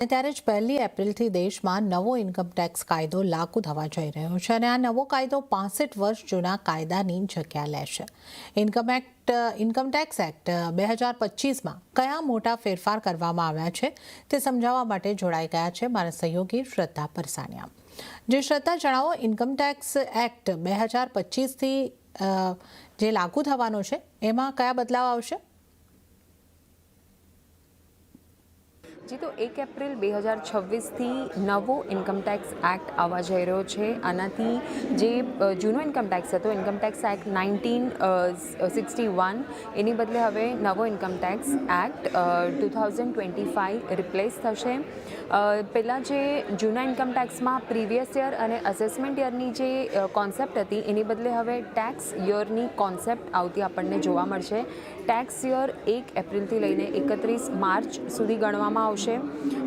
ત્યારે જ 1 એપ્રિલથી દેશમાં નવો ઇન્કમટેક્સ કાયદો લાગુ થવા જઈ રહ્યો છે અને આ નવો કાયદો 65 વર્ષ જૂના કાયદાની જગ્યા લેશે. ઇન્કમટેક્સ એક્ટ 2025માં કયા મોટા ફેરફાર કરવામાં આવ્યા છે તે સમજાવવા માટે જોડાઈ ગયા છે મારા સહયોગી શ્રદ્ધા પરસાણિયા. જે શ્રદ્ધા, જણાવો, ઇન્કમટેક્સ એક્ટ 2025થી જે લાગુ થવાનો છે એમાં કયા બદલાવ આવશે? જી, તો 1 એપ્રિલ 2026થી નવો ઇન્કમટેક્સ એક્ટ આવવા જઈ રહ્યો છે. આનાથી જે જૂનો ઇન્કમટેક્સ હતો, ઇન્કમટેક્સ એક્ટ 1961, એની બદલે હવે નવો ઇન્કમટેક્સ એક્ટ 2025 રિપ્લેસ થશે. પહેલાં જે જૂના ઇન્કમટેક્સમાં પ્રીવિયસ યર અને અસેસમેન્ટ યરની જે કોન્સેપ્ટ હતી, એની બદલે હવે ટેક્સ યરની કોન્સેપ્ટ આવતી આપણને જોવા મળશે. ટેક્સ યર 1 એપ્રિલથી લઈને 31 માર્ચ સુધી ગણવામાં આવશે.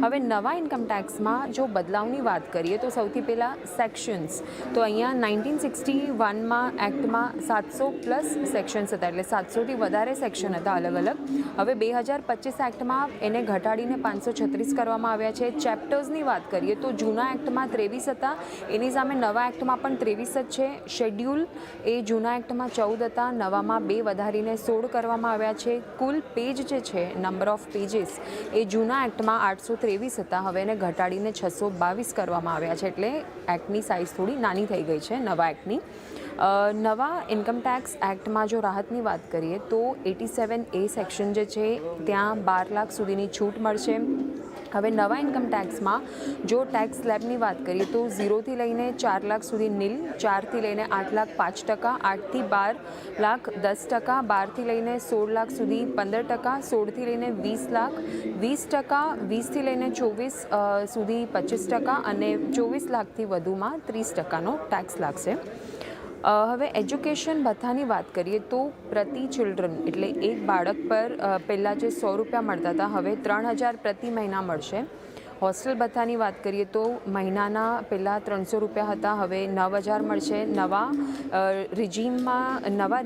હવે નવા ઇન્કમટેક્સમાં જો બદલાવની વાત કરીએ તો સૌથી પહેલાં સેક્શન્સ. તો અહીંયા 1961માં એક્ટમાં 700+ સેક્શન્સ હતા, એટલે 700થી વધારે સેક્શન હતા અલગ અલગ. હવે 2025 એક્ટમાં એને ઘટાડીને 536 કરવામાં આવ્યા છે. ચેપ્ટર્સની વાત કરીએ તો જૂના એક્ટમાં 23 હતા, એની સામે નવા એક્ટમાં પણ 23 જ છે. શેડ્યુલ એ જૂના એક્ટમાં 14 હતા, નવામાં 2 વધારીને 16 કરવામાં આવ્યા છે. કુલ પેજ જે છે, નંબર ઓફ પેજીસ, એ જૂના એક્ટમાં 823 હતા, હવે એને ઘટાડીને 622 કરવામાં આવ્યા છે. એટલે એક્ટની સાઇઝ થોડી નાની થઈ ગઈ છે નવા એક્ટની. નવા ઇન્કમટેક્સ એક્ટમાં જો રાહતની વાત કરીએ તો 87A સેક્શન જે છે ત્યાં 12 લાખ સુધીની છૂટ મળશે. હવે નવા ઇન્કમટેક્સમાં જો ટેક્સ સ્લેબની વાત કરીએ તો 0થી લઈને 4 લાખ સુધી નીલ, 4થી લઈને 8 લાખ 5%, 8થી 12 લાખ 10%, 12થી લઈને 16 લાખ સુધી 15%, 16થી લઈને 20 લાખ 20%, 20થી લઈને 24 સુધી 25% અને 24 લાખથી વધુમાં 30%નો ટેક્સ લાગશે. હવે એજ્યુકેશન ભથ્થાની વાત કરીએ તો પ્રતિ ચિલ્ડ્રન, એટલે એક બાળક પર પહેલાં જે 100 રૂપિયા મળતા હતા, હવે 3000 પ્રતિ મહિના મળશે. હોસ્ટેલ ભથ્થાની વાત કરીએ તો મહિનાના પહેલાં 300 રૂપિયા હતા, હવે 9000 મળશે. નવા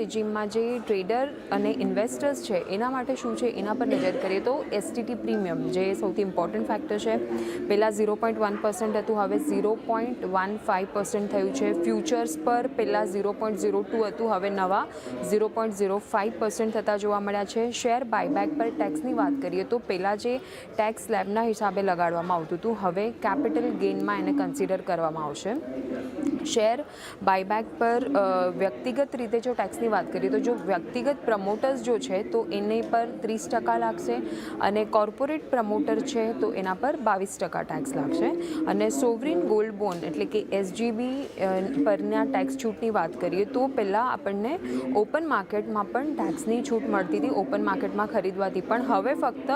રિજીમમાં જે ટ્રેડર અને ઇન્વેસ્ટર્સ છે એના માટે શું છે એના પર નજર કરીએ તો એસટીટી પ્રીમિયમ, જે સૌથી ઇમ્પોર્ટન્ટ ફેક્ટર છે, પહેલાં 0.1% હતું, હવે 0.15% થયું છે. ફ્યુચર્સ પર પહેલાં 0.02 હતું, હવે નવા 0.05% થતા જોવા મળ્યા છે. શેર બાયબેક પર ટેક્સની વાત કરીએ તો પહેલાં જે ટેક્સ સ્લેબના હિસાબે લગાડવામાં આવતું હતું, હવે કેપિટલ ગેઇનમાં એને કન્સિડર કરવામાં આવશે. શેર બાયબેક પર વ્યક્તિગત રીતે જો ટેક્સની વાત કરીએ તો જો વ્યક્તિગત પ્રમોટર્સ જો છે તો એને પર 30% લાગશે અને કોર્પોરેટ પ્રમોટર છે તો એના પર 22% ટેક્સ લાગશે. અને સોવરિન ગોલ્ડ બોન્ડ એટલે કે SGB પરના ટેક્સ છૂટની વાત કરીએ તો પહેલાં આપણને ઓપન માર્કેટમાં પણ ટેક્સની છૂટ મળતી હતી, ઓપન માર્કેટમાં ખરીદવાથી, પણ હવે ફક્ત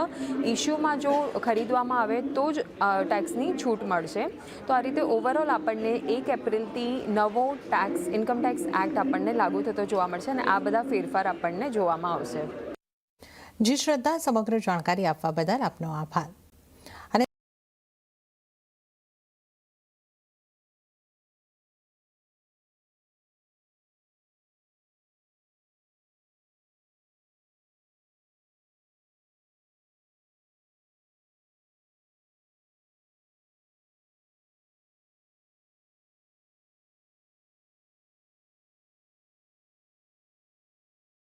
ઇશ્યુમાં જો ખરીદવામાં આવે તો જ ટેક્સની છૂટ મળશે. તો આ રીતે ઓવરઓલ આપણને 1 એપ્રિલથી નવો ઇન્કમટેક્સ એક્ટ આપણને લાગુ થતો જોવા મળશે અને આ બધા ફેરફાર આપણને જોવામાં આવશે. જી શ્રદ્ધા, સમગ્ર જાણકારી આપવા બદલ આપનો આભાર.